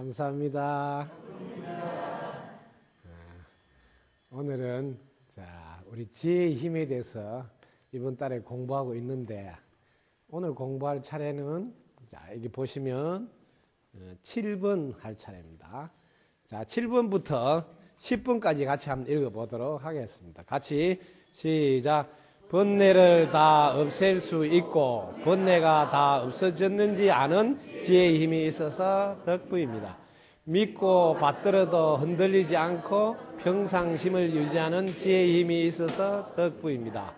감사합니다. 오늘은 우리 지혜의 힘에 대해서 이번 달에 공부하고 있는데, 오늘 공부할 차례는 여기 보시면 7번 할 차례입니다. 7번부터 10번까지 같이 한번 읽어보도록 하겠습니다. 같이 시작. 번뇌를 다 없앨 수 있고 번뇌가 다 없어졌는지 아는 지혜의 힘이 있어서 덕부입니다. 믿고 받들어도 흔들리지 않고 평상심을 유지하는 지혜의 힘이 있어서 덕부입니다.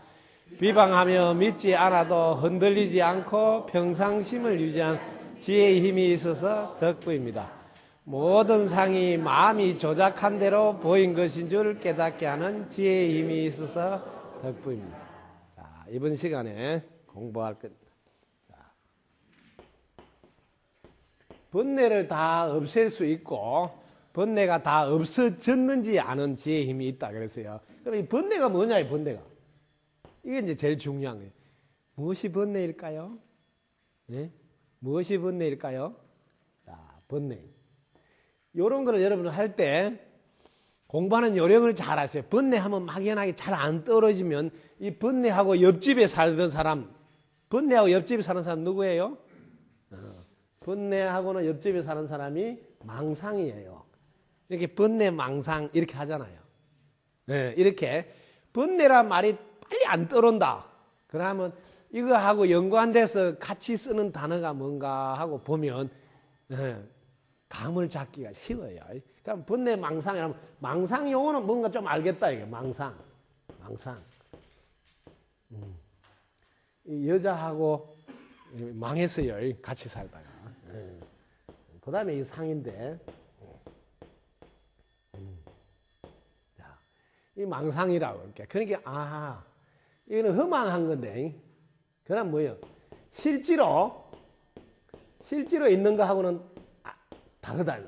비방하며 믿지 않아도 흔들리지 않고 평상심을 유지하는 지혜의 힘이 있어서 덕부입니다. 모든 상이 마음이 조작한 대로 보인 것인 줄 깨닫게 하는 지혜의 힘이 있어서 덕부입니다. 자, 이번 시간에 공부할 겁니다. 번뇌를 다 없앨 수 있고 번뇌가 다 없어졌는지 아는 지혜의 힘이 있다 그랬어요. 그럼 이 번뇌가 뭐냐, 이 번뇌가. 이게 이제 제일 중요한 거예요. 무엇이 번뇌일까요? 네? 무엇이 번뇌일까요? 자, 번뇌. 이런 거를 여러분 할 때 공부하는 요령을 잘 아세요. 번뇌하면 막연하게 잘 안 떨어지면 이 번뇌하고 옆집에 살던 사람, 번뇌하고 옆집에 사는 사람 누구예요? 번뇌하고는 옆집에 사는 사람이 망상이에요. 이렇게 번뇌 망상 이렇게 하잖아요. 네, 이렇게 번뇌란 말이 빨리 안 떠오른다. 그러면 이거하고 연관돼서 같이 쓰는 단어가 뭔가 하고 보면 감을 잡기가 쉬워요. 그럼 번뇌 망상이라면 망상 용어는 뭔가 좀 알겠다 이게 망상. 이 여자하고 망했어요. 같이 살다가. 그 다음에 이 상인데, 이 망상이라고 이렇게. 그러니까 이거는 허망한 건데, 그럼 뭐예요? 실제로 있는 거하고는 다르다.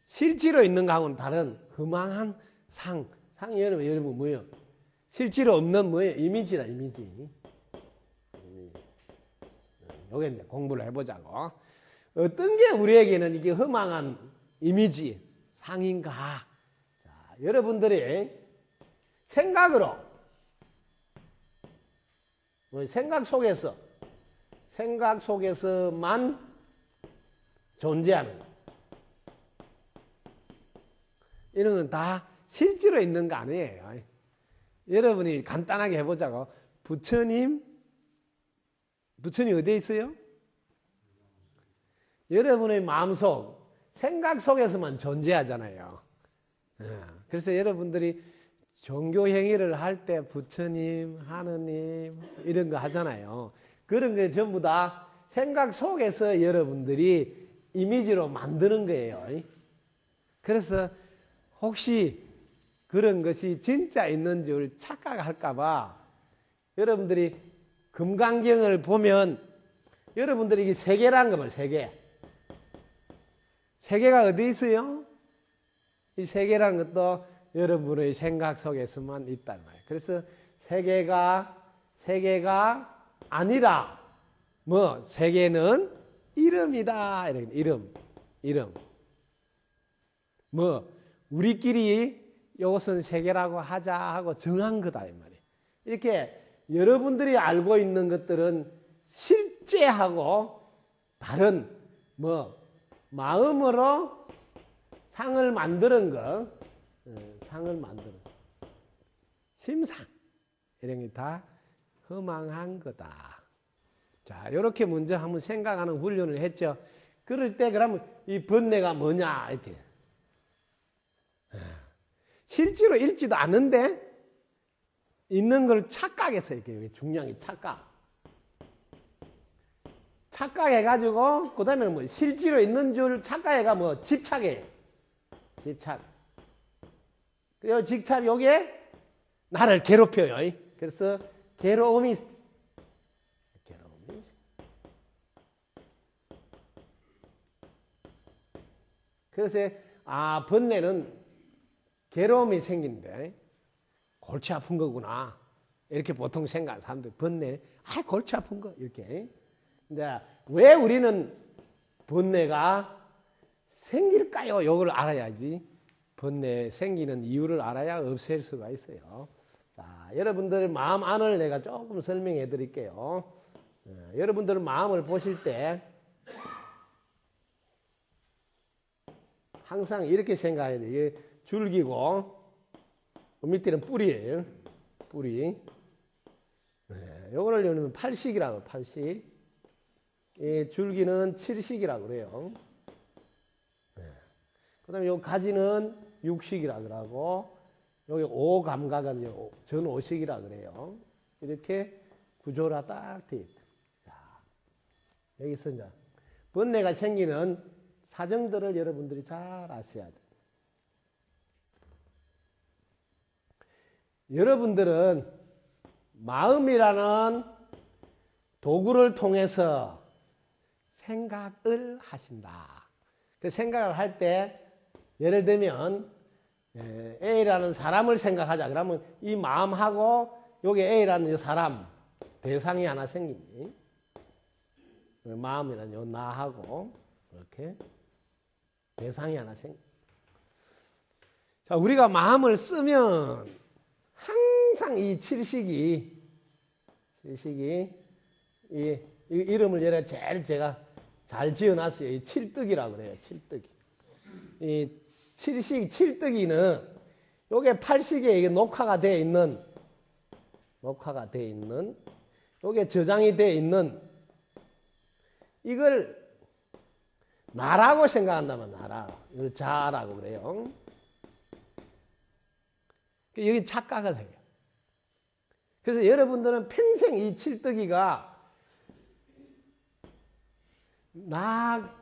실제로 있는 거하고는 다른 허망한 상이 여러분 뭐예요? 실제로 없는 뭐예요? 이미지라, 이미지. 요게 이제 공부를 해보자고. 어떤 게 우리에게는 이게 허망한 이미지, 상인가? 자, 여러분들이 생각으로, 생각 속에서만 존재하는 거. 이런 건 다 실제로 있는 거 아니에요. 여러분이 간단하게 해보자고. 부처님 어디에 있어요? 여러분의 마음속, 생각 속에서만 존재하잖아요. 그래서 여러분들이 종교 행위를 할 때 부처님, 하느님 이런 거 하잖아요. 그런 게 전부 다 생각 속에서 여러분들이 이미지로 만드는 거예요. 그래서 혹시 그런 것이 진짜 있는 줄 착각할까 봐 여러분들이 금강경을 보면 여러분들이 이게 세계라는 거 봐요. 세계가 어디 있어요? 이 세계라는 것도 여러분의 생각 속에서만 있단 말이에요. 그래서 세계가 아니라 세계는 이름이다. 이름. 우리끼리 이것은 세계라고 하자 하고 정한 거다 이 말이에요. 이렇게 여러분들이 알고 있는 것들은 실제하고 다른 마음으로 상을 만드는 거, 상을 만들어서 심상 이런 게 다 허망한 거다. 자, 이렇게 먼저 한번 생각하는 훈련을 했죠. 그럴 때 그러면 이 번뇌가 뭐냐 이렇게 실제로 있지도 않은데 있는 걸 착각해서 이렇게 중요한 게 착각해가지고 그다음에 실제로 있는 줄 착각해가 집착해. 그 집착 요게 나를 괴롭혀요. 그래서 괴로움이 그래서 번뇌는 괴로움이 생긴데 골치 아픈 거구나. 이렇게 보통 생각하는 사람들 번뇌, 골치 아픈 거 이렇게. 근데 왜 우리는 번뇌가 생길까요? 이걸 알아야지. 번뇌 생기는 이유를 알아야 없앨 수가 있어요. 자, 여러분들 마음 안을 내가 조금 설명해 드릴게요. 여러분들 마음을 보실 때 항상 이렇게 생각해야 돼요. 이게 줄기고 밑에는 뿌리예요. 뿌리. 요거를 여러분 팔식이라고 팔식. 이 줄기는 칠식이라고 그래요. 그 다음에 요 가지는 육식이라 그러고 여기 오감각은 전오식이라 그래요. 이렇게 구조라 딱 돼 있다. 자, 여기서 이제 번뇌가 생기는 사정들을 여러분들이 잘 아셔야 돼요. 여러분들은 마음이라는 도구를 통해서 생각을 하신다. 그 생각을 할 때 예를 들면 A라는 사람을 생각하자. 그러면 이 마음하고 여기 A라는 이 사람 대상이 하나 생깁니다. 마음이라는 요 나하고 이렇게 대상이 하나 생깁니다. 자, 우리가 마음을 쓰면 항상 이 칠식이 이 이름을 제가 잘 지어놨어요. 이 칠뜨기라고 그래요. 칠뜨기. 이 칠뜨기는 요게 팔식에 이게 녹화가 되어 있는 요게 저장이 되어 있는 이걸 나라고 생각한다면 나라. 이걸 자라고 그래요. 여기 착각을 해요. 그래서 여러분들은 평생 이 칠뜨기가 나가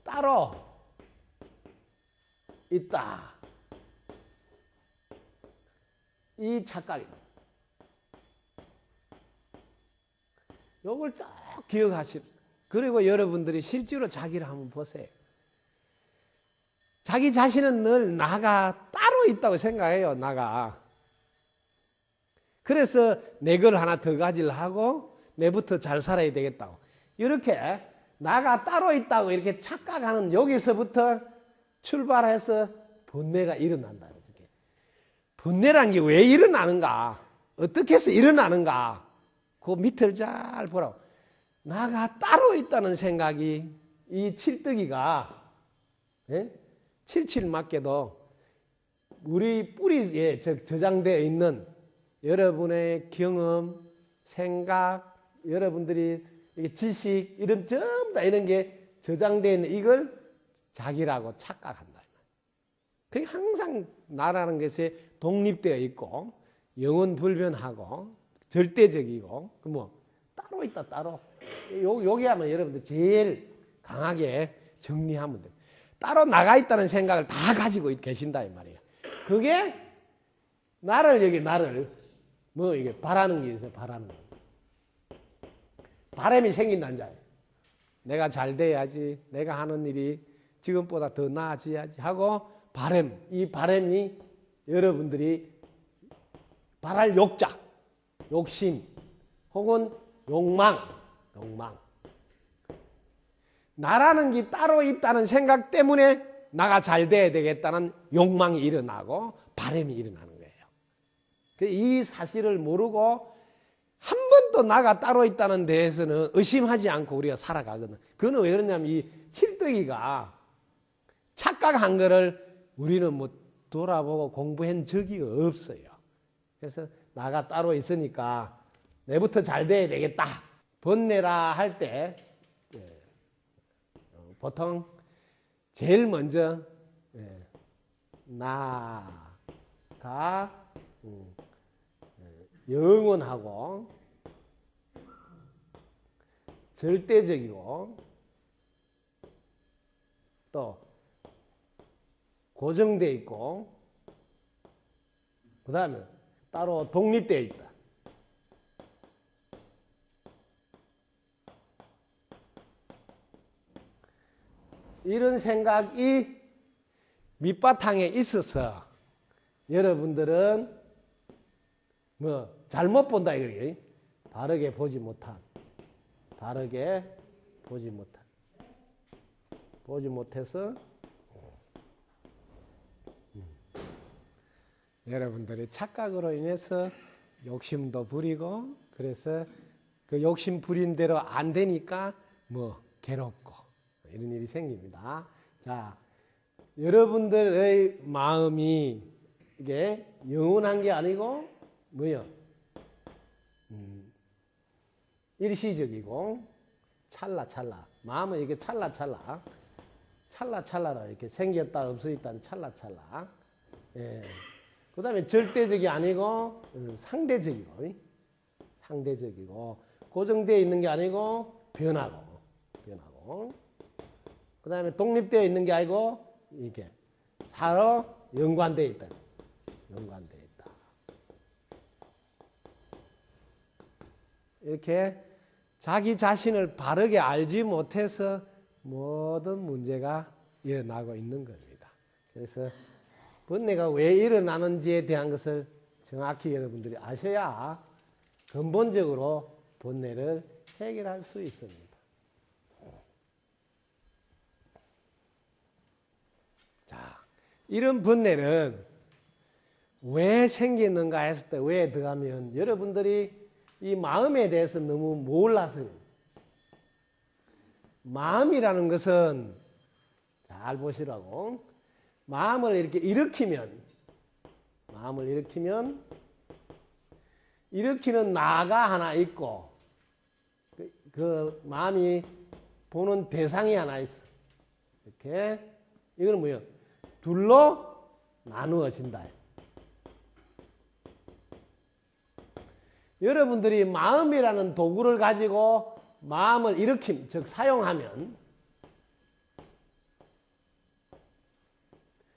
따로 있다. 이 착각입니다. 이걸 쭉 기억하십시오. 그리고 여러분들이 실제로 자기를 한번 보세요. 자기 자신은 늘 나가 따로 있다고 생각해요. 나가. 그래서 내 걸 하나 더 가지려 하고 내부터 잘 살아야 되겠다고. 이렇게 나가 따로 있다고 이렇게 착각하는 여기서부터 출발해서 번뇌가 일어난다. 이렇게. 번뇌란 게 왜 일어나는가? 어떻게 해서 일어나는가? 그 밑을 잘 보라고. 나가 따로 있다는 생각이 이 칠뜨기가 칠칠 맞게도 우리 뿌리에 저장되어 있는 여러분의 경험, 생각, 여러분들이 지식 이런 전부 다 이런 게 저장되어 있는 이걸 자기라고 착각한다. 그게 항상 나라는 것에 독립되어 있고 영원 불변하고 절대적이고 뭐 따로 있다 따로. 여기 하면 여러분들 제일 강하게 정리하면 돼요. 따로 나가 있다는 생각을 다 가지고 계신다 이 말이에요. 그게 나를 뭐 이게 바라는 게 있어요. 바라는 거. 바람이 생긴다는 자예요. 내가 잘 돼야지. 내가 하는 일이 지금보다 더 나아져야지 하고 이 바람이 여러분들이 바랄 욕자, 욕심 혹은 욕망. 나라는 게 따로 있다는 생각 때문에 나가 잘 돼야 되겠다는 욕망이 일어나고 바람이 일어나는 거예요. 이 사실을 모르고 한 번도 나가 따로 있다는 데에서는 의심하지 않고 우리가 살아가거든. 그건 왜 그러냐면 이 칠뜨기가 착각한 거를 우리는 뭐 돌아보고 공부한 적이 없어요. 그래서 나가 따로 있으니까 내부터 잘 돼야 되겠다. 번뇌라 할 때 보통 제일 먼저 나가 영원하고 절대적이고 또 고정되어 있고 그 다음에 따로 독립되어 있다. 이런 생각이 밑바탕에 있어서 여러분들은 뭐 잘못 본다 이거예요. 바르게 보지 못한. 보지 못해서 여러분들이 착각으로 인해서 욕심도 부리고 그래서 그 욕심 부린 대로 안 되니까 뭐 괴롭고 이런 일이 생깁니다. 자, 여러분들의 마음이 이게 영원한 게 아니고 뭐요? 일시적이고 찰나찰나. 마음은 이게 찰나찰나. 찰나찰나로 이렇게 생겼다 없어졌다는 찰나찰나. 예. 그 다음에 절대적이 아니고 상대적이고 상대적이고 고정되어 있는 게 아니고 변하고 그 다음에 독립되어 있는 게 아니고 이렇게 서로 연관되어 있다. 연관되어 있다. 이렇게 자기 자신을 바르게 알지 못해서 모든 문제가 일어나고 있는 겁니다. 그래서 번뇌가 왜 일어나는지에 대한 것을 정확히 여러분들이 아셔야 근본적으로 번뇌를 해결할 수 있습니다. 자, 이런 번뇌는 왜 생기는가 했을 때 왜 들어가면 여러분들이 이 마음에 대해서 너무 몰라서요. 마음이라는 것은 잘 보시라고. 마음을 이렇게 일으키는 나가 하나 있고 그 마음이 보는 대상이 하나 있어. 이렇게 이거는 뭐예요? 둘로 나누어진다. 여러분들이 마음이라는 도구를 가지고 마음을 일으킴, 즉 사용하면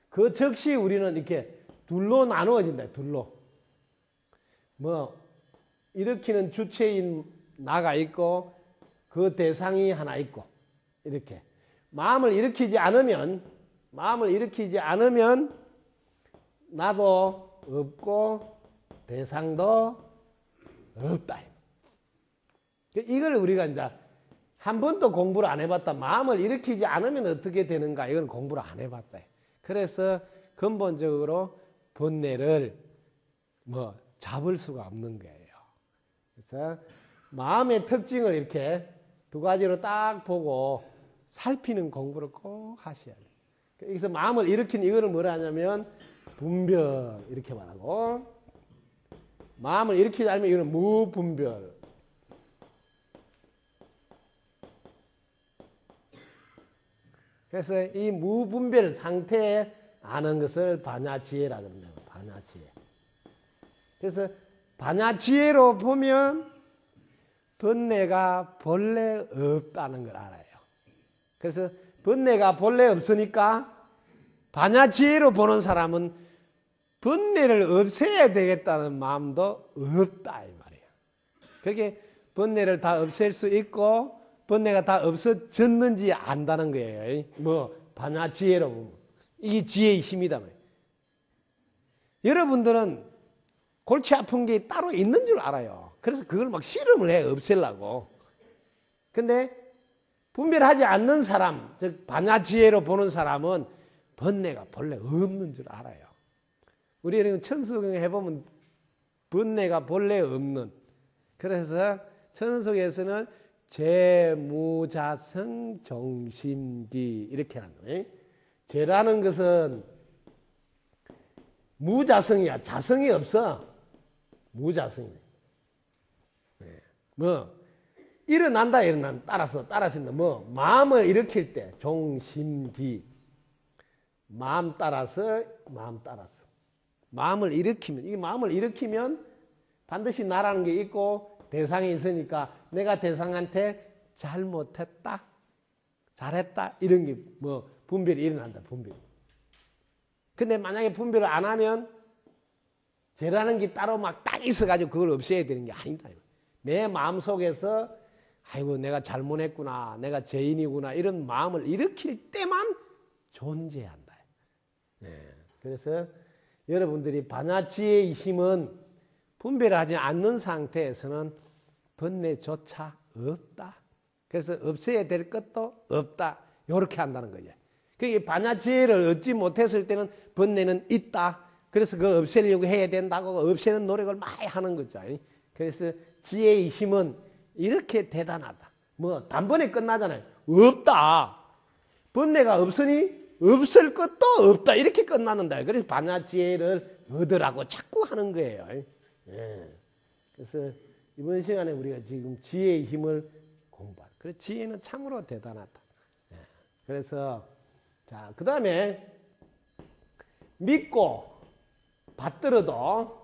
그 즉시 우리는 이렇게 둘로 나누어진다. 둘로. 뭐 일으키는 주체인 나가 있고 그 대상이 하나 있고 이렇게. 마음을 일으키지 않으면 나도 없고 대상도 없다. 이걸 우리가 이제 한 번도 공부를 안 해봤다. 마음을 일으키지 않으면 어떻게 되는가? 이건 공부를 안 해봤다. 그래서 근본적으로 번뇌를 뭐 잡을 수가 없는 거예요. 그래서 마음의 특징을 이렇게 두 가지로 딱 보고 살피는 공부를 꼭 하셔야 돼요. 여기서 마음을 일으킨 이거를 뭐라 하냐면 분별 이렇게 말하고, 마음을 일으키지 않으면 이거는 무분별. 그래서 이 무분별 상태에 아는 것을 반야지혜라고 합니다. 반야지혜. 그래서 반야지혜로 보면 번뇌가 본래 없다는 걸 알아요. 그래서 번뇌가 본래 없으니까 반야지혜로 보는 사람은 번뇌를 없애야 되겠다는 마음도 없다 이 말이에요. 그렇게 번뇌를 다 없앨 수 있고 번뇌가 다 없어졌는지 안다는 거예요. 뭐 반야지혜로 보면 이게 지혜의 힘이다 말이에요. 여러분들은 골치 아픈 게 따로 있는 줄 알아요. 그래서 그걸 막 실험을 해 없애려고. 근데 분별하지 않는 사람, 즉 반야지혜로 보는 사람은 번뇌가 본래 없는 줄 알아요. 우리는 천수경 해보면 번뇌가 본래 없는. 그래서 천수에서는 죄무자성 정신기 이렇게 하는 거예요. 죄라는 것은 무자성이야. 자성이 없어. 무자성이네. 뭐 일어난다 따라서 뭐 마음을 일으킬 때 종심기 마음을 따라서 마음을 일으키면, 이 마음을 일으키면 반드시 나라는 게 있고 대상이 있으니까 내가 대상한테 잘못했다, 잘했다 이런 게 뭐 분별이 일어난다. 분별. 근데 만약에 분별을 안 하면 죄라는 게 따로 막 딱 있어가지고 그걸 없애야 되는 게 아니다. 내 마음속에서 아이고 내가 잘못했구나, 내가 죄인이구나 이런 마음을 일으킬 때만 존재한다. 네. 그래서 여러분들이 반야지혜의 힘은 분별하지 않는 상태에서는 번뇌조차 없다. 그래서 없애야 될 것도 없다. 이렇게 한다는 거죠. 그게 반야지혜를 얻지 못했을 때는 번뇌는 있다. 그래서 그거 없애려고 해야 된다고 없애는 노력을 많이 하는 거죠. 그래서 지혜의 힘은 이렇게 대단하다. 뭐 단번에 끝나잖아요. 없다. 번뇌가 없으니 없을 것도 없다. 이렇게 끝나는다. 그래서 반야지혜를 얻으라고 자꾸 하는 거예요. 예. 그래서 이번 시간에 우리가 지금 지혜의 힘을 공부하다. 그래서 지혜는 참으로 대단하다. 예. 그래서 자, 그 다음에 믿고 받들어도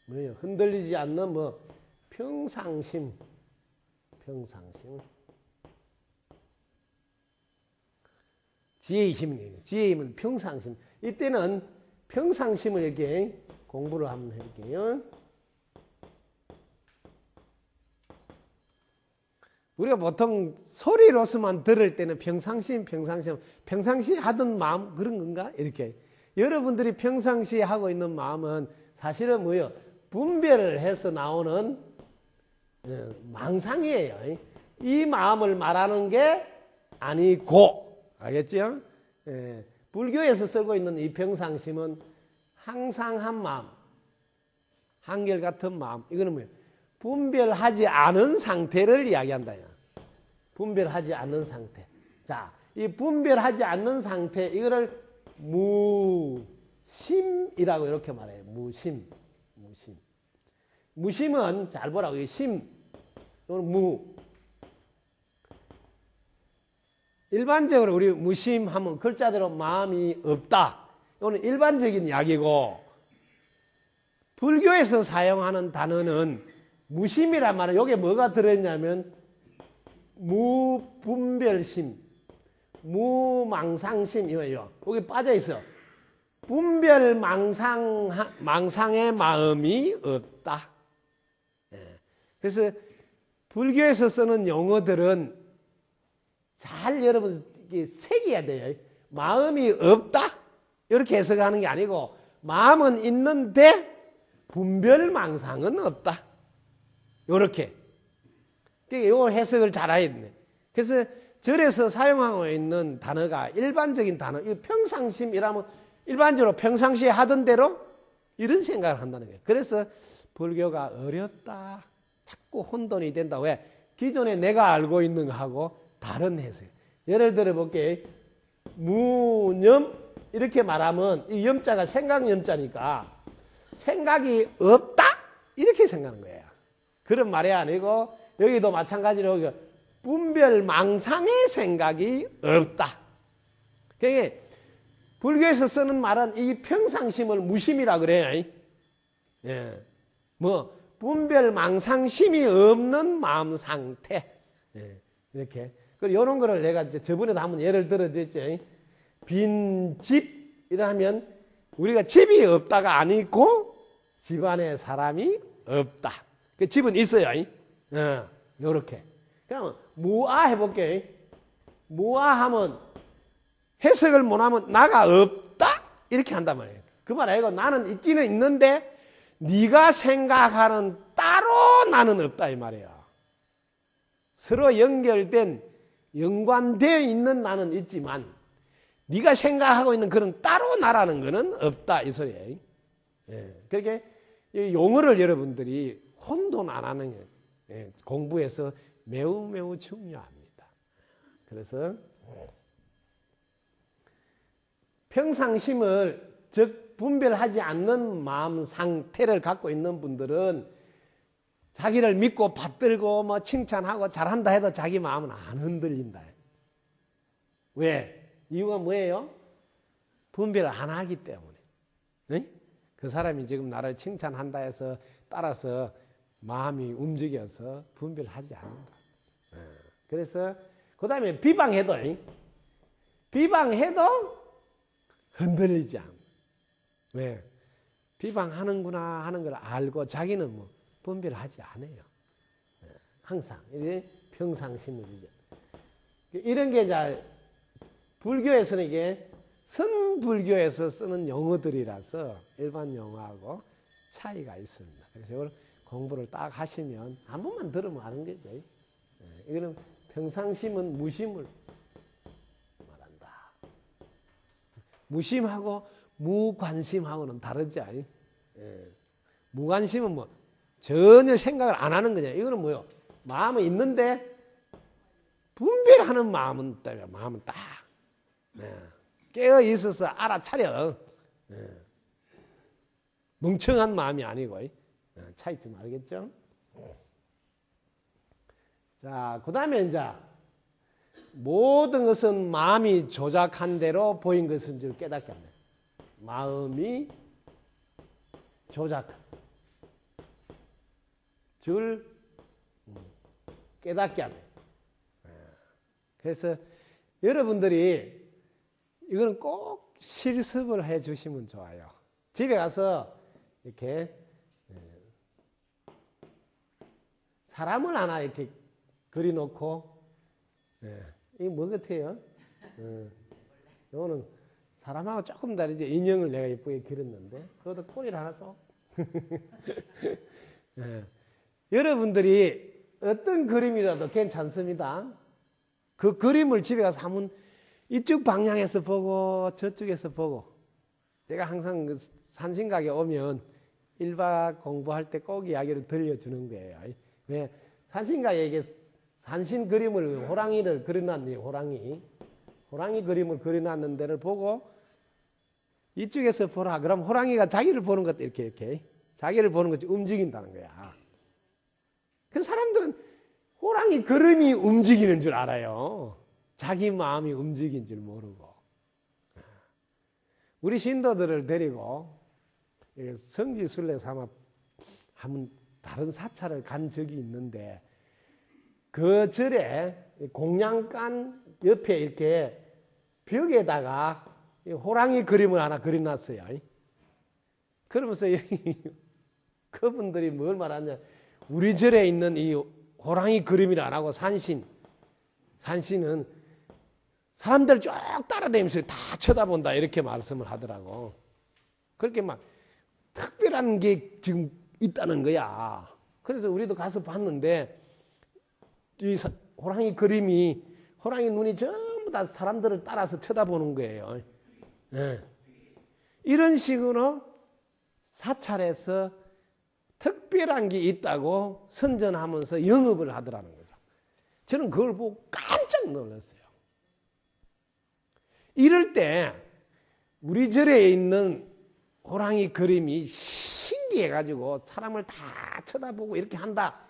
뭐예요? 흔들리지 않는 뭐 평상심. 지혜의 힘이에요. 지혜의 힘은 평상심. 이때는 평상심을 이렇게 공부를 한번 해볼게요. 우리가 보통 소리로서만 들을 때는 평상시 하던 마음 그런 건가? 이렇게. 여러분들이 평상시에 하고 있는 마음은 사실은 뭐예요? 분별을 해서 나오는 망상이에요. 이 마음을 말하는 게 아니고, 알겠죠? 예, 불교에서 쓰고 있는 이 평상심은 항상 한 마음, 한결같은 마음. 이거는 뭐예요? 분별하지 않은 상태를 이야기한다. 분별하지 않는 상태. 자, 이 분별하지 않는 상태, 이거를 무심이라고 이렇게 말해요. 무심. 무심은, 잘 보라고, 이 심, 이거는 무. 일반적으로 우리 무심하면 글자대로 마음이 없다. 이거는 일반적인 이야기고, 불교에서 사용하는 단어는 무심이란 말은 여기에 뭐가 들어있냐면 무분별심, 무망상심 이거예요. 여기 빠져 있어. 분별 망상의 마음이 없다. 그래서 불교에서 쓰는 용어들은 잘 여러분 새겨야 돼요. 마음이 없다 이렇게 해석하는 게 아니고 마음은 있는데 분별 망상은 없다. 요렇게. 이거 해석을 잘 해야 되네. 그래서 절에서 사용하고 있는 단어가 일반적인 단어, 이 평상심이라면 일반적으로 평상시에 하던 대로 이런 생각을 한다는 거예요. 그래서 불교가 어렵다. 자꾸 혼돈이 된다. 왜? 기존에 내가 알고 있는 거하고 다른 해석. 예를 들어 볼게요. 무념 이렇게 말하면 이 염자가 생각 염자니까 생각이 없다? 이렇게 생각하는 거예요. 그런 말이 아니고 여기도 마찬가지로 분별망상의 생각이 없다. 그러니까 불교에서 쓰는 말은 이 평상심을 무심이라 그래요. 예. 뭐 분별망상심이 없는 마음 상태. 예. 이렇게. 그리고 이런 거를 내가 저번에도 한번 예를 들어줬죠. 빈집이라면 우리가 집이 없다가 아니고 집안에 사람이 없다. 그 집은 있어요. 요렇게. 그럼 무아 해볼게요. 무아하면 해석을 못하면 나가 없다 이렇게 한단 말이에요. 그 말 아니고 나는 있기는 있는데 네가 생각하는 따로 나는 없다 이 말이에요. 서로 연결된 연관되어 있는 나는 있지만 네가 생각하고 있는 그런 따로 나라는 것은 없다 이 소리예요. 예. 그렇게 용어를 여러분들이 혼돈 안 하는 거예요. 예. 공부에서 매우 중요합니다. 그래서 평상심을 즉 분별하지 않는 마음 상태를 갖고 있는 분들은 자기를 믿고 받들고 뭐 칭찬하고 잘한다 해도 자기 마음은 안 흔들린다. 왜? 이유가 뭐예요? 분별을 안 하기 때문에. 네? 그 사람이 지금 나를 칭찬한다 해서 따라서 마음이 움직여서 분별하지 않는다. 그래서 그 다음에 비방해도 흔들리지 않아. 왜? 비방하는구나 하는 걸 알고 자기는 뭐 분별하지 않아요. 항상 이게 평상심이죠. 이런 게 이제 불교에서는 이게 선불교에서 쓰는 용어들이라서 일반 용어하고 차이가 있습니다. 그래서 이걸 공부를 딱 하시면 한 번만 들으면 아는 거죠. 이거는 평상심은 무심을 말한다. 무심하고 무관심하고는 다르지. 무관심은 뭐 전혀 생각을 안 하는 거냐. 이거는 뭐요? 마음은 있는데 분별하는 마음은 딱 깨어 있어서 알아차려. 멍청한 마음이 아니고. 차이점 알겠죠? 자, 그 다음에 이제 모든 것은 마음이 조작한 대로 보인 것인 줄 깨닫게 합니다. 마음이 조작한 줄 깨닫게 합니다. 그래서 여러분들이 이거는 꼭 실습을 해 주시면 좋아요. 집에 가서 이렇게 사람을 하나 이렇게 그려놓고, 이게 뭐 같아요? 이거는 사람하고 조금 다르죠. 인형을 내가 예쁘게 그렸는데, 그것도 꼬리를 하나 쏙. 여러분들이 어떤 그림이라도 괜찮습니다. 그 그림을 집에 가서 하면 이쪽 방향에서 보고 저쪽에서 보고. 제가 항상 그 산신각에 오면 1박 공부할 때 꼭 이야기를 들려주는 거예요. 왜? 산신각에 산신 그림을 호랑이를 그려놨네요. 호랑이 그림을 그려놨는 데를 보고 이쪽에서 보라. 그럼 호랑이가 자기를 보는 것도 이렇게 자기를 보는 것이 움직인다는 거야. 그 사람들은 호랑이 그림이 움직이는 줄 알아요. 자기 마음이 움직인 줄 모르고. 우리 신도들을 데리고 성지순례 삼아 하면 다른 사찰을 간 적이 있는데, 그 절에 공양간 옆에 이렇게 벽에다가 호랑이 그림을 하나 그려놨어요. 그러면서 그분들이 뭘 말하냐, 우리 절에 있는 이 호랑이 그림이라 안 하고 산신은 사람들 쭉 따라다니면서 다 쳐다본다, 이렇게 말씀을 하더라고. 그렇게 막 특별한 게 지금 있다는 거야. 그래서 우리도 가서 봤는데 이 호랑이 그림이, 호랑이 눈이 전부 다 사람들을 따라서 쳐다보는 거예요. 이런 식으로 사찰에서 특별한 게 있다고 선전하면서 영업을 하더라는 거죠. 저는 그걸 보고 깜짝 놀랐어요. 이럴 때 우리 절에 있는 호랑이 그림이 신기해가지고 사람을 다 쳐다보고 이렇게 한다,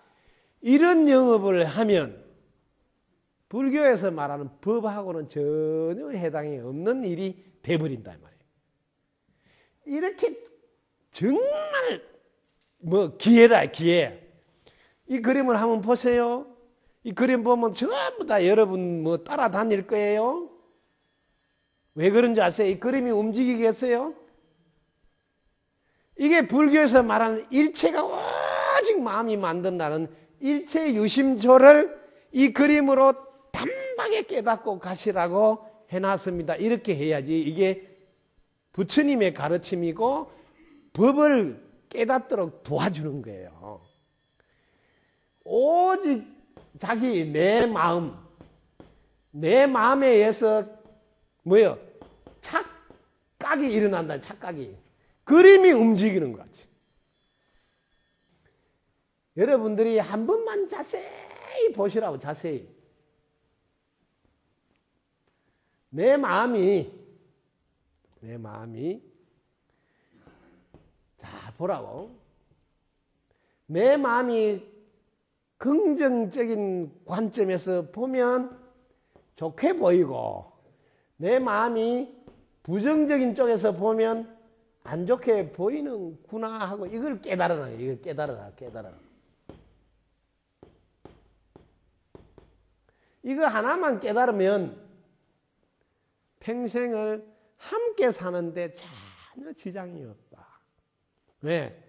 이런 영업을 하면 불교에서 말하는 법하고는 전혀 해당이 없는 일이 돼버린다 말이에요. 이렇게 정말 기회라, 기회. 이 그림을 한번 보세요. 이 그림 보면 전부 다 여러분 따라다닐 거예요. 왜 그런지 아세요? 이 그림이 움직이겠어요? 이게 불교에서 말하는 일체가 오직 마음이 만든다는 일체 유심조를 이 그림으로 단박에 깨닫고 가시라고 해놨습니다. 이렇게 해야지 이게 부처님의 가르침이고 법을 깨닫도록 도와주는 거예요. 오직 자기 내 마음에 의해서 착각이 일어난다. 착각이. 그림이 움직이는 것 같이. 여러분들이 한 번만 자세히 보시라고, 자세히. 내 마음이 자, 보라고. 내 마음이 긍정적인 관점에서 보면 좋게 보이고, 내 마음이 부정적인 쪽에서 보면 안 좋게 보이는구나 하고, 이걸 깨달아라. 이걸 깨달아라. 이거 하나만 깨달으면 평생을 함께 사는데 전혀 지장이 없다. 왜?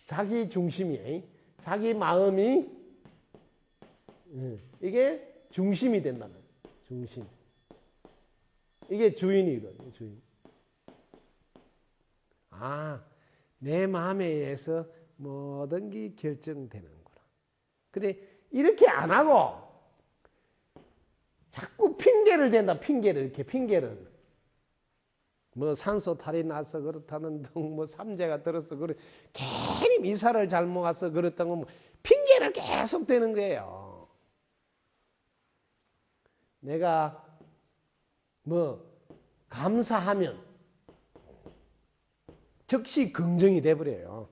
자기 중심이, 자기 마음이 이게 중심이 된다는 거예요. 중심. 이게 주인이거든요. 주인. 내 마음에 의해서 모든 게 결정되는구나. 근데 이렇게 안 하고 자꾸 핑계를 댄다. 핑계를 이렇게 핑계를. 뭐 산소 탈이 나서 그렇다는 등, 뭐 삼재가 들어서 그래 괜히 이사를 잘못 가서 그렇다는 뭐 핑계를 계속 대는 거예요. 내가 뭐 감사하면 즉시 긍정이 돼버려요.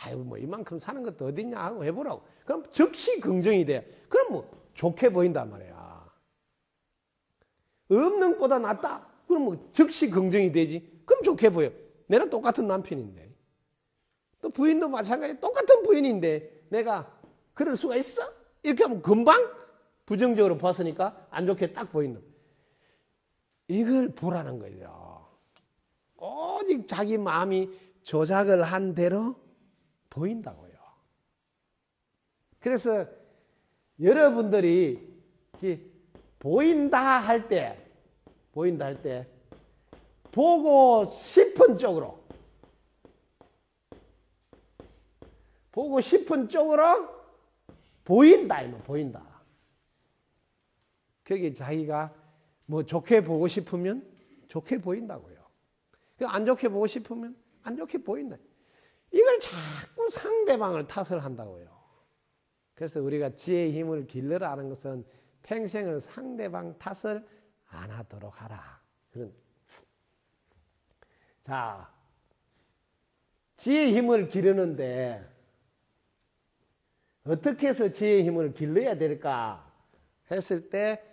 아이고 뭐 이만큼 사는 것도 어딨냐 하고 해보라고. 그럼 즉시 긍정이 돼. 그럼 뭐 좋게 보인단 말이야. 없는 것보다 낫다. 그럼 뭐 즉시 긍정이 되지. 그럼 좋게 보여. 내가 똑같은 남편인데. 또 부인도 마찬가지. 똑같은 부인인데 내가 그럴 수가 있어? 이렇게 하면 금방 부정적으로 봤으니까 안 좋게 딱 보인다. 이걸 보라는 거죠. 오직 자기 마음이 조작을 한 대로 보인다고요. 그래서 여러분들이 보인다 할 때 보고 싶은 쪽으로 보인다. 보인다. 그게 자기가 뭐 좋게 보고 싶으면 좋게 보인다고요. 안 좋게 보고 싶으면 안 좋게 보인다. 이걸 자꾸 상대방을 탓을 한다고요. 그래서 우리가 지혜의 힘을 길러라는 것은 평생을 상대방 탓을 안 하도록 하라. 자, 지혜의 힘을 기르는데 어떻게 해서 지혜의 힘을 길러야 될까 했을 때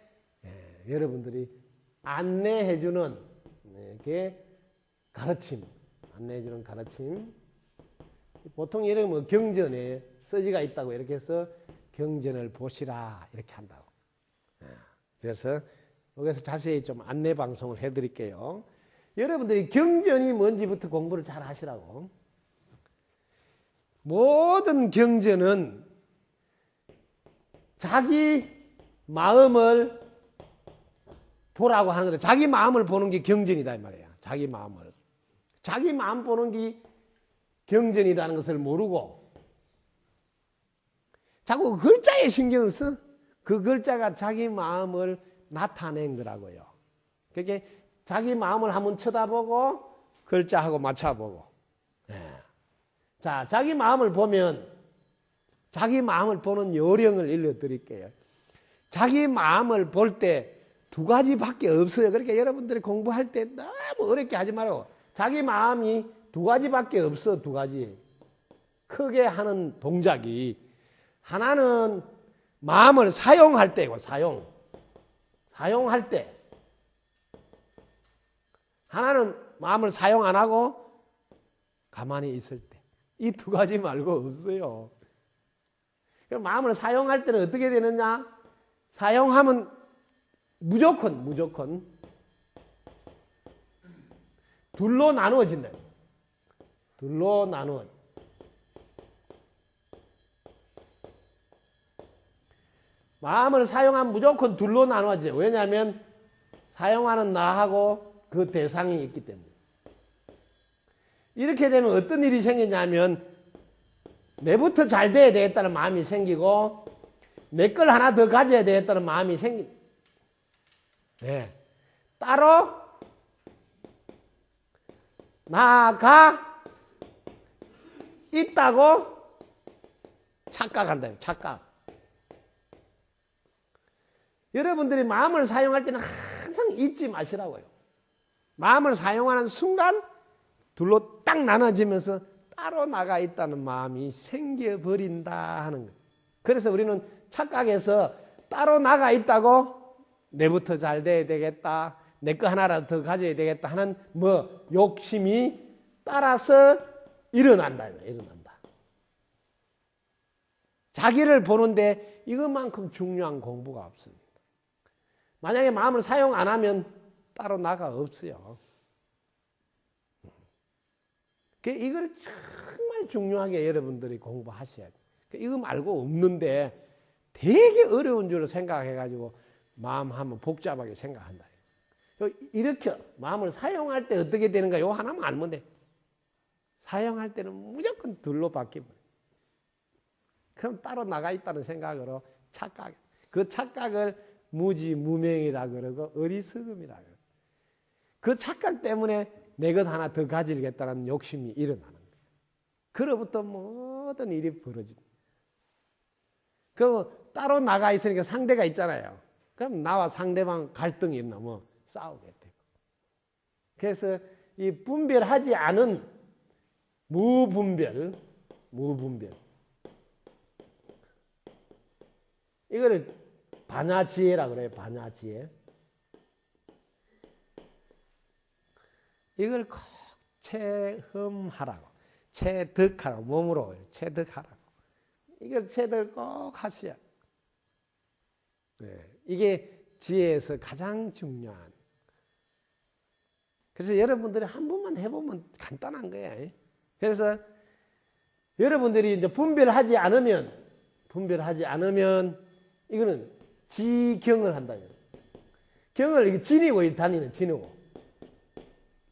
여러분들이 안내해주는 이렇게 안내해주는 가르침. 보통 이렇게 뭐 경전에 서지가 있다고 이렇게 해서 경전을 보시라 이렇게 한다고. 그래서 여기서 자세히 좀 안내 방송을 해드릴게요. 여러분들이 경전이 뭔지부터 공부를 잘 하시라고. 모든 경전은 자기 마음을 보라고 하는 거다. 자기 마음을 보는 게 경전이다 이 말이야. 자기 마음을. 자기 마음 보는 게 경전이라는 것을 모르고 자꾸 그 글자에 신경을 써. 그 글자가 자기 마음을 나타낸 거라고요. 그러니까 자기 마음을 한번 쳐다보고 글자하고 맞춰보고. 자, 자기 마음을 보면 자기 마음을 보는 요령을 일러드릴게요. 자기 마음을 볼 때 두 가지밖에 없어요. 그러니까 여러분들이 공부할 때 너무 어렵게 하지 말고 자기 마음이 두 가지밖에 없어. 두 가지. 크게 하는 동작이 하나는 마음을 사용할 때고 사용할 때. 하나는 마음을 사용 안 하고 가만히 있을 때. 이 두 가지 말고 없어요. 그럼 마음을 사용할 때는 어떻게 되느냐? 사용하면 무조건 둘로 나누어진다. 둘로 나누어. 마음을 사용하면 무조건 둘로 나누어져요. 왜냐하면 사용하는 나하고 그 대상이 있기 때문에. 이렇게 되면 어떤 일이 생기냐면 내부터 잘 돼야 되겠다는 마음이 생기고 내 걸 하나 더 가져야 되겠다는 마음이 생긴다. 네. 따로 나가 있다고 착각한다. 착각. 여러분들이 마음을 사용할 때는 항상 잊지 마시라고요. 마음을 사용하는 순간 둘로 딱 나눠지면서 따로 나가 있다는 마음이 생겨버린다 하는 거예요. 그래서 우리는 착각해서 따로 나가 있다고 내부터 잘 돼야 되겠다. 내 거 하나라도 더 가져야 되겠다 하는 욕심이 따라서 일어난다. 자기를 보는데 이것만큼 중요한 공부가 없습니다. 만약에 마음을 사용 안 하면 따로 나가 없어요. 이걸 정말 중요하게 여러분들이 공부하셔야 돼요. 이거 말고 없는데 되게 어려운 줄 생각해가지고 마음 한번 복잡하게 생각한다. 이렇게 마음을 사용할 때 어떻게 되는가 요 하나만 알면 돼. 사용할 때는 무조건 둘로 바뀌어버려. 그럼 따로 나가 있다는 생각으로 착각. 그 착각을 무지무명이라 그러고 어리석음이라 그러고 그 착각 때문에 내 것 하나 더 가지겠다는 욕심이 일어나는 거예요. 그로부터 모든 일이 벌어진다. 그 따로 나가 있으니까 상대가 있잖아요. 그럼 나와 상대방 갈등이 있나 뭐 싸우게 되고. 그래서 이 분별하지 않은 무분별 이거를 반야지혜라 그래요. 반야지혜. 이걸 꼭 체험하라고, 체득하라고, 몸으로 체득하라고. 이걸 체득을 꼭 하셔야. 네, 이게 지혜에서 가장 중요한. 그래서 여러분들이 한 번만 해보면 간단한 거예요. 그래서 여러분들이 이제 분별하지 않으면 이거는 지경을 한다. 경을 이렇게 지니고 다니는 지니고.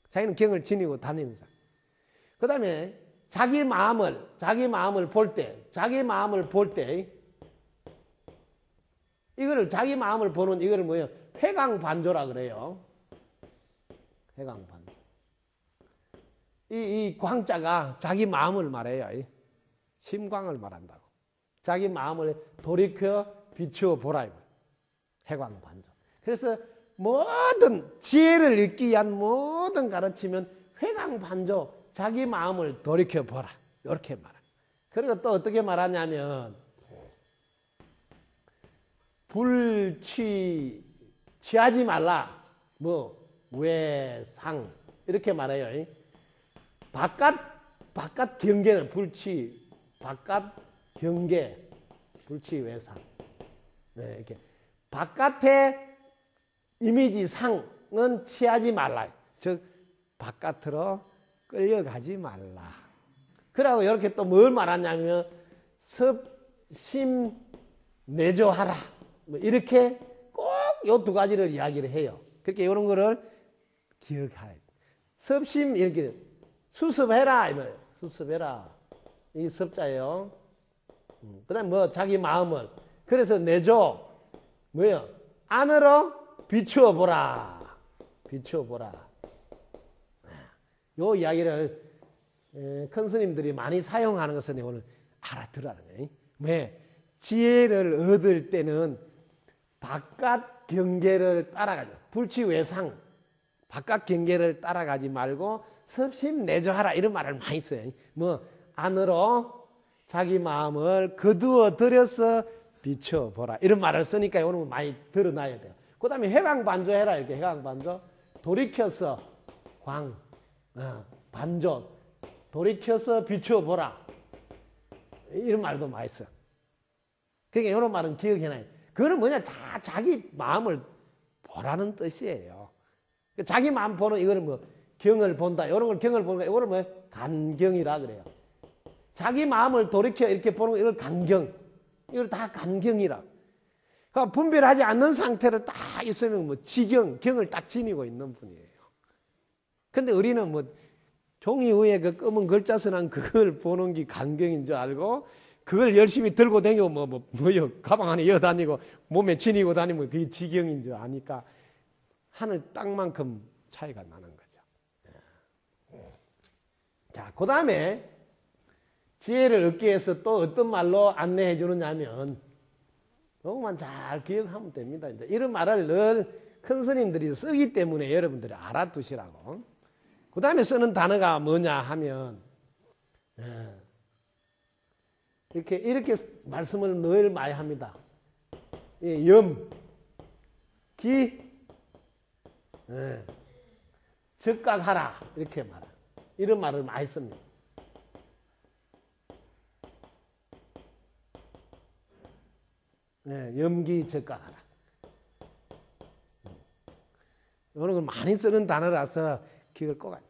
자기는 경을 지니고 다니는 사람. 그 다음에 자기 마음을 볼 때, 이거를 자기 마음을 보는 이거를 뭐예요? 회광반조라 그래요. 회광반조. 이 광자가 자기 마음을 말해요. 심광을 말한다고. 자기 마음을 돌이켜 비추어 보라. 회광반조. 그래서 모든 지혜를 얻기 위한 모든 가르치면 회광반조, 자기 마음을 돌이켜 보라. 이렇게 말해. 그리고 또 어떻게 말하냐면 취하지 말라. 외상 이렇게 말해요. 바깥 경계는 바깥 경계, 외상. 네, 이렇게 바깥의 이미지 상은 취하지 말라. 즉 바깥으로 끌려가지 말라. 그러고 이렇게 또 뭘 말하냐면 섭심내조하라. 이렇게 꼭 요 두 가지를 이야기를 해요. 그렇게 이런 거를 기억해야 돼. 섭심 이렇게 수습해라. 수습해라. 이 섭자예요. 그다음 자기 마음을. 그래서 내조 뭐예요? 안으로 비추어 보라. 요 이야기를 큰 스님들이 많이 사용하는 것은 오늘 알아들으라는 거예요. 왜? 지혜를 얻을 때는 바깥 경계를 따라가죠. 불치외상. 바깥 경계를 따라가지 말고 섭심내조하라 이런 말을 많이 써요. 안으로 자기 마음을 거두어 들여서 비춰보라 이런 말을 쓰니까 오늘 많이 드러나야 돼요. 그 다음에 회광반조해라. 이렇게 회광반조. 돌이켜서 반조. 돌이켜서 비춰보라. 이런 말도 많이 써. 그러니까 이런 말은 기억해놔요. 그거는 뭐냐? 자기 마음을 보라는 뜻이에요. 자기 마음 보는 이거는 경을 본다. 이런 걸 경을 보는 거 이거를 간경이라 그래요. 자기 마음을 돌이켜 이렇게 보는 거 이걸 간경. 이걸 다 간경이라. 그러니까 분별하지 않는 상태로 딱 있으면 경을 딱 지니고 있는 분이에요. 근데 우리는 종이 위에 그 검은 글자 써난 그걸 보는 게 간경인 줄 알고 그걸 열심히 들고 다니고 가방 안에 이어 다니고 몸에 지니고 다니면 그게 지경인 줄 아니까 하늘 땅만큼 차이가 나는 거죠. 자, 그 다음에 지혜를 얻기 위해서 또 어떤 말로 안내해 주느냐면 요것만 잘 기억하면 됩니다. 이제 이런 말을 늘 큰 스님들이 쓰기 때문에 여러분들이 알아두시라고. 그 다음에 쓰는 단어가 뭐냐 하면 이렇게 말씀을 늘 많이 합니다. 즉각하라 이렇게 말합니다. 이런 말을 많이 씁니다. 염기 즉각하라. 이런 걸 많이 쓰는 단어라서 기억을 꼭 하죠.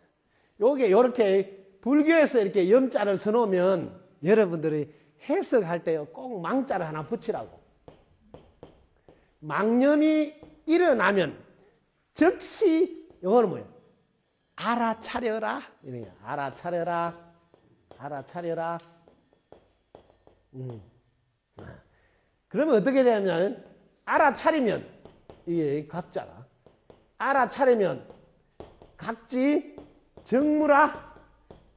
요게 이렇게 불교에서 이렇게 염자를 써놓으면 여러분들이 해석할 때 꼭 망자를 하나 붙이라고. 망념이 일어나면 즉시 영어는 뭐예요? 알아차려라. 이래요. 알아차려라. 그러면 어떻게 되냐면 알아차리면 이게 각자라. 알아차리면 각지 정무라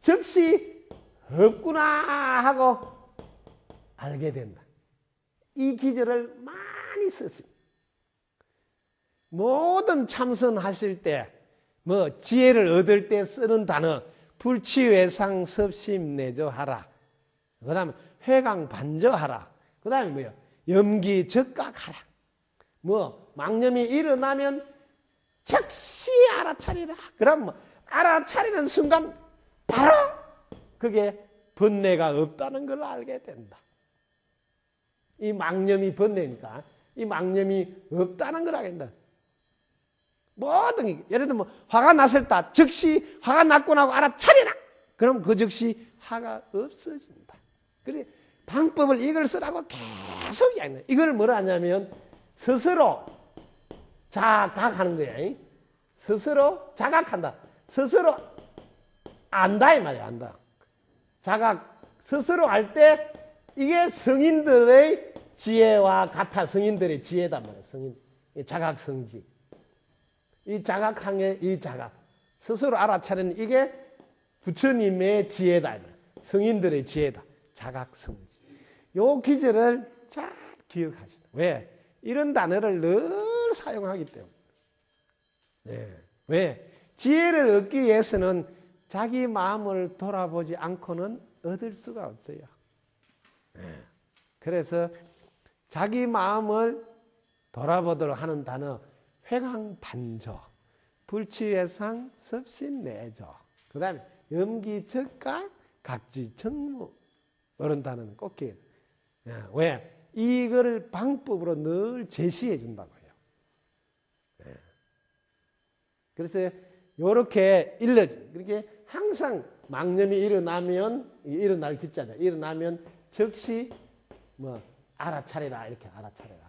즉시 없구나 하고 알게 된다. 이 기절을 많이 썼습니다. 모든 참선하실 때 뭐 지혜를 얻을 때 쓰는 단어 불치외상 섭심내조하라. 그 다음에 회강반조하라. 그 다음에 뭐요? 염기적각하라. 뭐 망념이 일어나면 즉시 알아차리라. 그럼 뭐 알아차리는 순간 바로 그게 번뇌가 없다는 걸 알게 된다. 이 망념이 번뇌니까 이 망념이 없다는 걸 알게 된다. 모든 예를 들면 뭐 화가 났을다. 즉시 화가 났고 나고 알아차리라. 그럼 그 즉시 화가 없어진다. 그래서 방법을 이걸 쓰라고 계속 이야기해요. 이걸 뭐라 하냐면 스스로 자각하는 거야. 스스로 자각한다. 스스로 안다 이 말이야. 안다. 자각 스스로 알 때 이게 성인들의 지혜와 같아. 성인들의 지혜단 말이야. 성인 자각성지. 이 자각항의 이 자각 스스로 알아차리는 이게 부처님의 지혜다. 성인들의 지혜다. 자각성지. 요 기절을 잘 기억하시다. 왜? 이런 단어를 늘 사용하기 때문에. 네. 왜? 지혜를 얻기 위해서는 자기 마음을 돌아보지 않고는 얻을 수가 없어요. 네. 그래서 자기 마음을 돌아보도록 하는 단어 회강반조, 불치외상 섭신내조, 그 다음에 염기적각, 각지정무 이런 단어는 꼭 기억해야 돼요. 왜? 이거를 방법으로 늘 제시해 준다고 해요. 네. 그래서 이렇게 일러줘. 그렇게 항상 망념이 일어나면 일어날 기자죠. 일어나면 즉시 뭐 알아차리라 이렇게 알아차리라.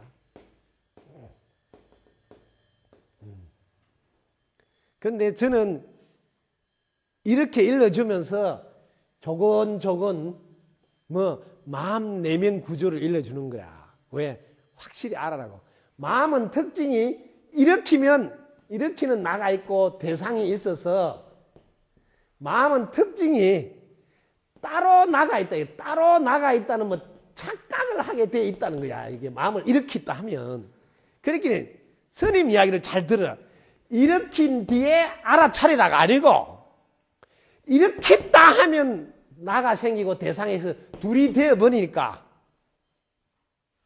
그런데 저는 이렇게 일러주면서 조곤조곤 뭐 마음 내면 구조를 일러주는 거야. 왜? 확실히 알아라고. 마음은 특징이 일으키는 나가 있고 대상이 있어서 마음은 특징이 따로 나가 있다. 따로 나가 있다는 뭐 착각을 하게 돼 있다는 거야. 이게 마음을 일으켰다 하면. 그렇게 스님 이야기를 잘 들어. 일으킨 뒤에 알아차리라가 아니고 일으켰다 하면 나가 생기고 대상에서 둘이 되어버리니까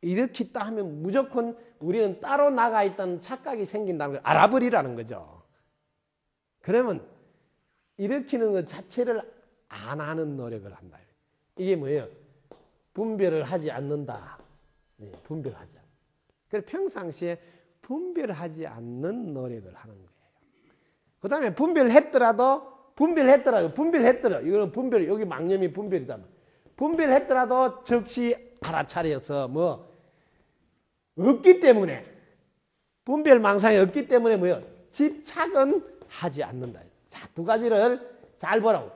일으켰다 하면 무조건 우리는 따로 나가 있다는 착각이 생긴다는 걸 알아버리라는 거죠. 그러면 일으키는 것 자체를 안 하는 노력을 한다. 이게 뭐예요? 분별을 하지 않는다. 네, 분별하지 않는다. 그래서 평상시에 분별하지 않는 노력을 하는 거예요. 그 다음에 분별했더라도 이거는 분별, 여기 망념이 분별이다. 분별했더라도 즉시 알아차려서 뭐 없기 때문에 분별 망상이 없기 때문에 뭐요? 집착은 하지 않는다. 자, 두 가지를 잘 보라고.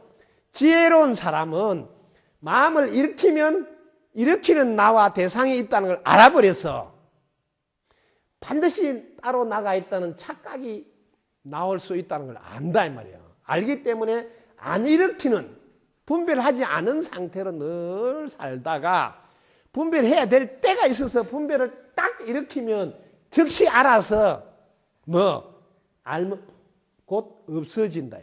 지혜로운 사람은 마음을 일으키는 나와 대상이 있다는 걸 알아버려서 반드시 따로 나가 있다는 착각이 나올 수 있다는 걸 안다 이 말이에요. 알기 때문에 안 일으키는 분별하지 않은 상태로 늘 살다가 분별해야 될 때가 있어서 분별을 딱 일으키면 즉시 알아서 알면 곧 없어진다.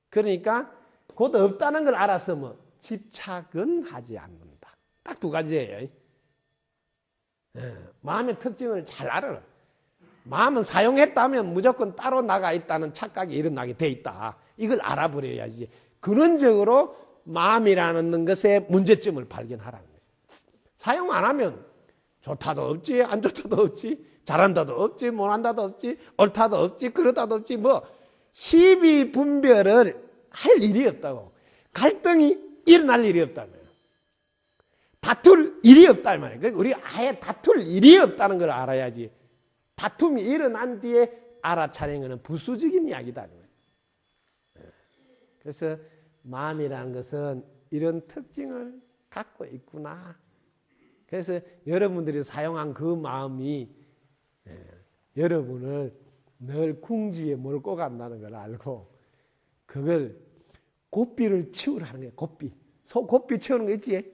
그러니까 곧 없다는 걸 알아서 집착은 하지 않는다. 딱 두 가지예요. 마음의 특징을 잘 알아라. 마음은 사용했다면 무조건 따로 나가 있다는 착각이 일어나게 돼 있다. 이걸 알아버려야지. 근원적으로 마음이라는 것의 문제점을 발견하라는 거죠. 사용 안 하면 좋다도 없지, 안 좋다도 없지, 잘한다도 없지, 못한다도 없지, 옳다도 없지, 그러다도 없지, 시비 분별을 할 일이 없다고. 갈등이 일어날 일이 없다는 거예요. 다툴 일이 없다는 말이에요. 그러니까 우리 아예 다툴 일이 없다는 걸 알아야지. 다툼이 일어난 뒤에 알아차리는 것은 부수적인 이야기다. 그래서 마음이라는 것은 이런 특징을 갖고 있구나. 그래서 여러분들이 사용한 그 마음이 여러분을 늘 궁지에 몰고 간다는 걸 알고 그걸 고삐를 치우라는 거예요. 고삐 치우는 거 있지?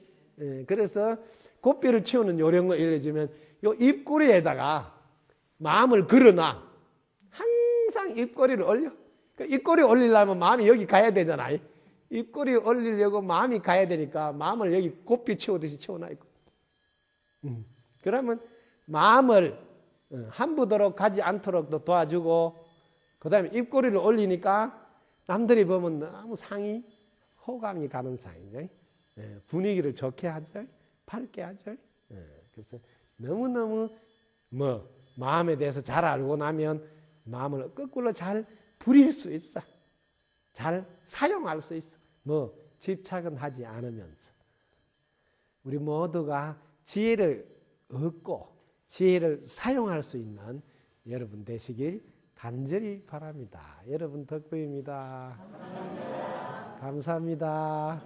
그래서 고삐를 치우는 요령을 알려주면 요 입꼬리에다가 마음을 걸어놔. 항상 입꼬리를 올려. 입꼬리 올리려면 마음이 여기 가야 되잖아요. 입꼬리 올리려고 마음이 가야 되니까 마음을 여기 고삐 치우듯이 치워놔 있고. 그러면 마음을 함부도록 가지 않도록 도와주고, 그 다음에 입꼬리를 올리니까 남들이 보면 너무 상이 호감이 가는 상이죠. 분위기를 좋게 하죠. 밝게 하죠. 그래서 너무너무 마음에 대해서 잘 알고 나면 마음을 거꾸로 잘 부릴 수 있어. 잘 사용할 수 있어. 집착은 하지 않으면서. 우리 모두가 지혜를 얻고 지혜를 사용할 수 있는 여러분 되시길 간절히 바랍니다. 여러분 덕분입니다. 감사합니다.